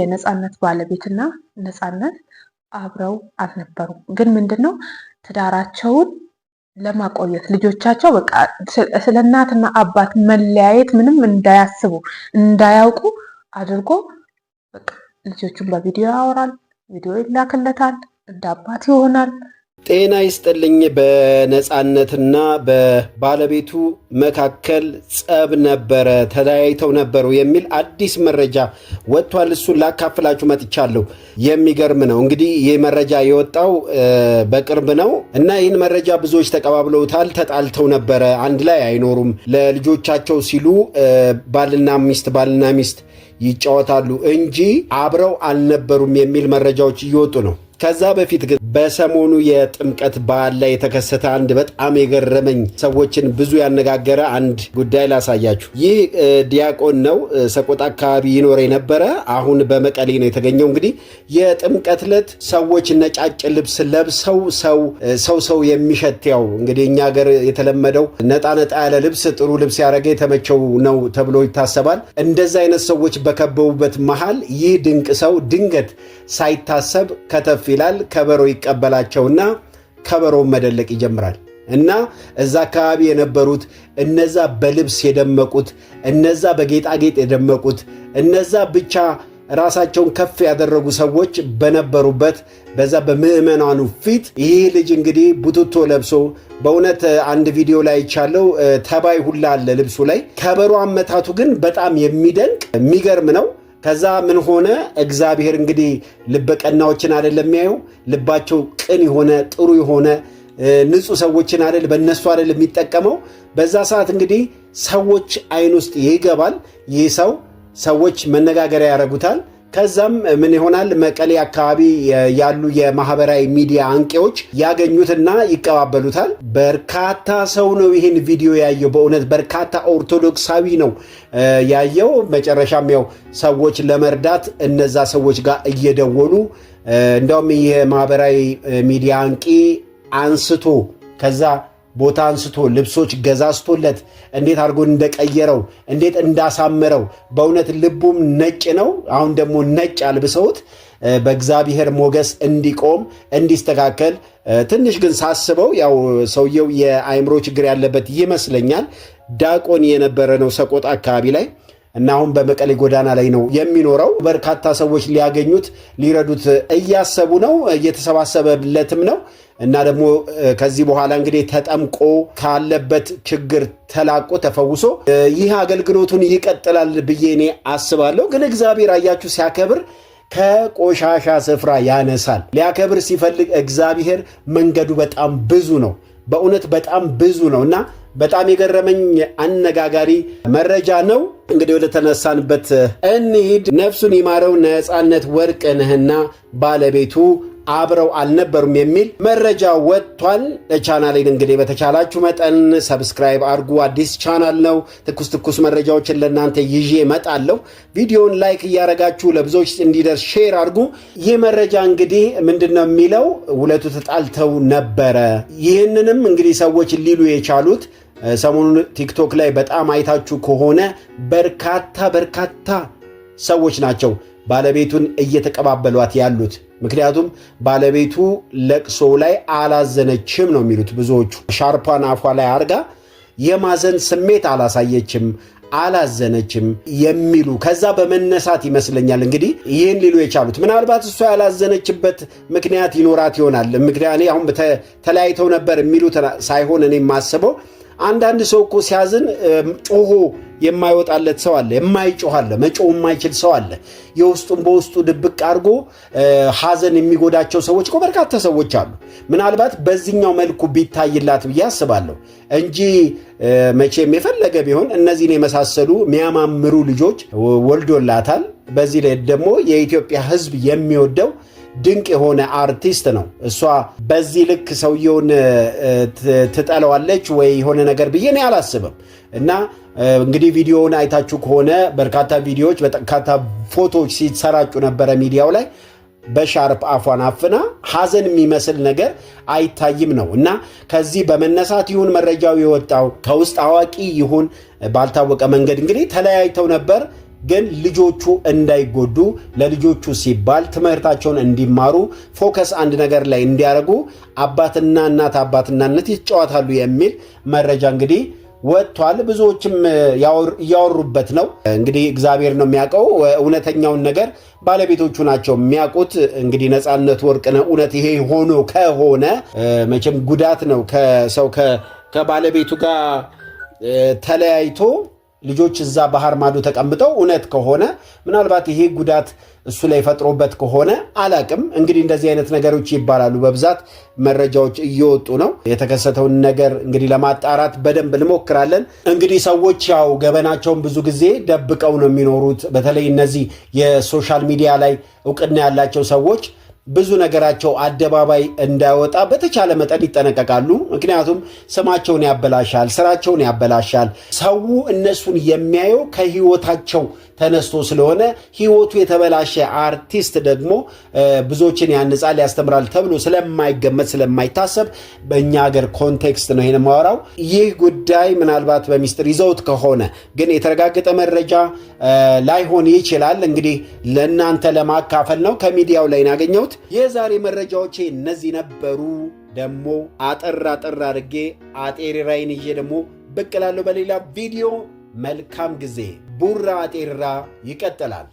የነፃነት ባለቤትና ነፃነት አብረው አልነበሩም። ግን ምንድነው ትዳራቸውን ለማቆየት ልጆቻቸው በቃ ስለ እናትና አባት መለያየት ምንም እንዳያስቡ እንዳያውቁ አድርጎ በቃ ልጆቹን በቪዲዮ ያወራል፣ ቪዲዮ ይላክለታል፣ እንደ አባት ይሆናል። ጤና ይስጥልኝ። በነፃነትና በባለቤቱ መካከል ጸብ ነበረ፣ ተለያይተው ነበሩ የሚል አዲስ መረጃ ወጥቷል። እሱን ላካፍላችሁ መጥቻለሁ። የሚገርም ነው። እንግዲህ ይህ መረጃ የወጣው በቅርብ ነው እና ይህን መረጃ ብዙዎች ተቀባብለውታል። ተጣልተው ነበረ፣ አንድ ላይ አይኖሩም፣ ለልጆቻቸው ሲሉ ባልና ሚስት ይጫወታሉ እንጂ አብረው አልነበሩም የሚል መረጃዎች እየወጡ ነው። ከዛ በፊት ግን በሰሞኑ የጥምቀት በዓል ላይ የተከሰተ አንድ በጣም የገረመኝ ሰዎችን ብዙ ያነጋገረ አንድ ጉዳይ ላሳያችሁ። ይህ ዲያቆን ነው። ሰቆጣ አካባቢ ይኖር የነበረ አሁን በመቀሌ ነው የተገኘው። እንግዲህ የጥምቀት ዕለት ሰዎች ነጫጭ ልብስ ለብሰው ሰው የሚሸት ያው እንግዲህ እኛ ሀገር የተለመደው ነጣ ያለ ልብስ ጥሩ ልብስ ያደረገ የተመቸው ነው ተብሎ ይታሰባል። እንደዛ አይነት ሰዎች በከበቡበት መሃል ይህ ድንቅ ሰው ድንገት ሳይታሰብ ከተፍ ይላል። ከበሮ ይቀበላቸውና ከበሮውን መደለቅ ይጀምራል። እና እዛ አካባቢ የነበሩት እነዛ በልብስ የደመቁት እነዛ በጌጣጌጥ የደመቁት እነዛ ብቻ ራሳቸውን ከፍ ያደረጉ ሰዎች በነበሩበት በዛ በምዕመናኑ ፊት ይህ ልጅ እንግዲህ ቡትቶ ለብሶ በእውነት አንድ ቪዲዮ ላይ ይቻለው ተባይ ሁላ አለ ልብሱ ላይ። ከበሮ አመታቱ ግን በጣም የሚደንቅ የሚገርም ነው። ከዛ ምን ሆነ? እግዚአብሔር እንግዲህ ልበቀናዎችን አይደለም የሚያየው፣ ልባቸው ቅን የሆነ ጥሩ የሆነ ንጹህ ሰዎችን አይደል በእነሱ አይደል የሚጠቀመው። በዛ ሰዓት እንግዲህ ሰዎች አይን ውስጥ ይገባል ይህ ሰው። ሰዎች መነጋገሪያ ያደርጉታል። ከዛም ምን ይሆናል? መቀሌ አካባቢ ያሉ የማህበራዊ ሚዲያ አንቂዎች ያገኙትና ይቀባበሉታል። በርካታ ሰው ነው ይህን ቪዲዮ ያየው። በእውነት በርካታ ኦርቶዶክሳዊ ነው ያየው። መጨረሻም ያው ሰዎች ለመርዳት እነዛ ሰዎች ጋር እየደወሉ እንደውም ይህ ማህበራዊ ሚዲያ አንቂ አንስቶ ከዛ ቦታ አንስቶ ልብሶች ገዛዝቶለት እንዴት አድርጎ እንደቀየረው እንዴት እንዳሳመረው በእውነት ልቡም ነጭ ነው። አሁን ደግሞ ነጭ አልብሰውት በእግዚአብሔር ሞገስ እንዲቆም እንዲስተካከል። ትንሽ ግን ሳስበው ያው ሰውየው የአእምሮ ችግር ያለበት ይመስለኛል። ዳቆን የነበረ ነው ሰቆጣ አካባቢ ላይ እና አሁን በመቀሌ ጎዳና ላይ ነው የሚኖረው። በርካታ ሰዎች ሊያገኙት ሊረዱት እያሰቡ ነው፣ እየተሰባሰበለትም ነው። እና ደግሞ ከዚህ በኋላ እንግዲህ ተጠምቆ ካለበት ችግር ተላቆ ተፈውሶ ይህ አገልግሎቱን ይቀጥላል ብዬ እኔ አስባለሁ። ግን እግዚአብሔር አያችሁ ሲያከብር ከቆሻሻ ስፍራ ያነሳል። ሊያከብር ሲፈልግ እግዚአብሔር መንገዱ በጣም ብዙ ነው፣ በእውነት በጣም ብዙ ነው። እና በጣም የገረመኝ አነጋጋሪ መረጃ ነው። እንግዲህ ወደ ተነሳንበት እንሂድ። ነፍሱን ይማረው ነፃነት ወርቅነህና ባለቤቱ አብረው አልነበሩም የሚል መረጃ ወጥቷል። ቻናሌን እንግዲህ በተቻላችሁ መጠን ሰብስክራይብ አድርጉ። አዲስ ቻናል ነው። ትኩስ መረጃዎችን ለእናንተ ይዤ እመጣለሁ። ቪዲዮን ላይክ እያደረጋችሁ ለብዙዎች እንዲደርስ ሼር አድርጉ። ይህ መረጃ እንግዲህ ምንድነው የሚለው? ሁለቱ ተጣልተው ነበረ። ይህንንም እንግዲህ ሰዎች ሊሉ የቻሉት ሰሞኑን ቲክቶክ ላይ በጣም አይታችሁ ከሆነ በርካታ ሰዎች ናቸው ባለቤቱን እየተቀባበሏት ያሉት። ምክንያቱም ባለቤቱ ለቅሶ ላይ አላዘነችም ነው የሚሉት ብዙዎቹ። ሻርፓን አፏ ላይ አርጋ የማዘን ስሜት አላሳየችም፣ አላዘነችም የሚሉ ከዛ በመነሳት ይመስለኛል እንግዲህ ይህን ሊሉ የቻሉት። ምናልባት እሷ ያላዘነችበት ምክንያት ይኖራት ይሆናል። ምክንያት አሁን ተለያይተው ነበር የሚሉት ሳይሆን እኔ የማስበው አንዳንድ ሰው እኮ ሲያዝን ጮሆ የማይወጣለት ሰው አለ፣ የማይጮህ አለ፣ መጮህ የማይችል ሰው አለ። የውስጡን በውስጡ ድብቅ አድርጎ ሐዘን የሚጎዳቸው ሰዎች እኮ በርካታ ሰዎች አሉ። ምናልባት በዚህኛው መልኩ ቢታይላት ብዬ አስባለሁ እንጂ መቼም የፈለገ ቢሆን እነዚህን የመሳሰሉ የሚያማምሩ ልጆች ወልዶላታል። በዚህ ላይ ደግሞ የኢትዮጵያ ሕዝብ የሚወደው ድንቅ የሆነ አርቲስት ነው። እሷ በዚህ ልክ ሰውየውን ትጠለዋለች ወይ የሆነ ነገር ብዬ እኔ አላስብም። እና እንግዲህ ቪዲዮውን አይታችሁ ከሆነ በርካታ ቪዲዮዎች በርካታ ፎቶዎች ሲሰራጩ ነበረ ሚዲያው ላይ። በሻርፕ አፏን አፍና ሐዘን የሚመስል ነገር አይታይም ነው። እና ከዚህ በመነሳት ይሁን መረጃው የወጣው ከውስጥ አዋቂ ይሁን ባልታወቀ መንገድ እንግዲህ ተለያይተው ነበር። ግን ልጆቹ እንዳይጎዱ ለልጆቹ ሲባል ትምህርታቸውን እንዲማሩ ፎከስ አንድ ነገር ላይ እንዲያደርጉ አባትና እናት ይጫወታሉ የሚል መረጃ እንግዲህ ወጥቷል። ብዙዎችም እያወሩበት ነው። እንግዲህ እግዚአብሔር ነው የሚያውቀው። እውነተኛውን ነገር ባለቤቶቹ ናቸው የሚያውቁት። እንግዲህ ነፃነት ወርቅነህ እውነት ይሄ ሆኖ ከሆነ መቼም ጉዳት ነው። ከሰው ከባለቤቱ ጋር ተለያይቶ ልጆች እዛ ባህር ማዶ ተቀምጠው እውነት ከሆነ ምናልባት ይሄ ጉዳት እሱ ላይ ፈጥሮበት ከሆነ አላቅም። እንግዲህ እንደዚህ አይነት ነገሮች ይባላሉ። በብዛት መረጃዎች እየወጡ ነው። የተከሰተውን ነገር እንግዲህ ለማጣራት በደንብ እንሞክራለን። እንግዲህ ሰዎች ያው ገበናቸውን ብዙ ጊዜ ደብቀው ነው የሚኖሩት። በተለይ እነዚህ የሶሻል ሚዲያ ላይ እውቅና ያላቸው ሰዎች ብዙ ነገራቸው አደባባይ እንዳይወጣ በተቻለ መጠን ይጠነቀቃሉ። ምክንያቱም ስማቸውን ያበላሻል፣ ስራቸውን ያበላሻል። ሰው እነሱን የሚያየው ከህይወታቸው ተነስቶ ስለሆነ ህይወቱ የተበላሸ አርቲስት ደግሞ ብዙዎችን ያንጻል፣ ያስተምራል ተብሎ ስለማይገመት ስለማይታሰብ በእኛ ሀገር ኮንቴክስት ነው ይሄን ማወራው። ይህ ጉዳይ ምናልባት በሚስጥር ይዘውት ከሆነ ግን የተረጋገጠ መረጃ ላይሆን ይችላል። እንግዲህ ለእናንተ ለማካፈል ነው። ከሚዲያው ላይ ያገኘሁት የዛሬ መረጃዎቼ እነዚህ ነበሩ። ደግሞ አጠር አድርጌ አጤሪራይን ይዤ ደግሞ ብቅ እላለሁ በሌላ ቪዲዮ። መልካም ጊዜ። ቡራ አጤሪራ ይቀጥላል።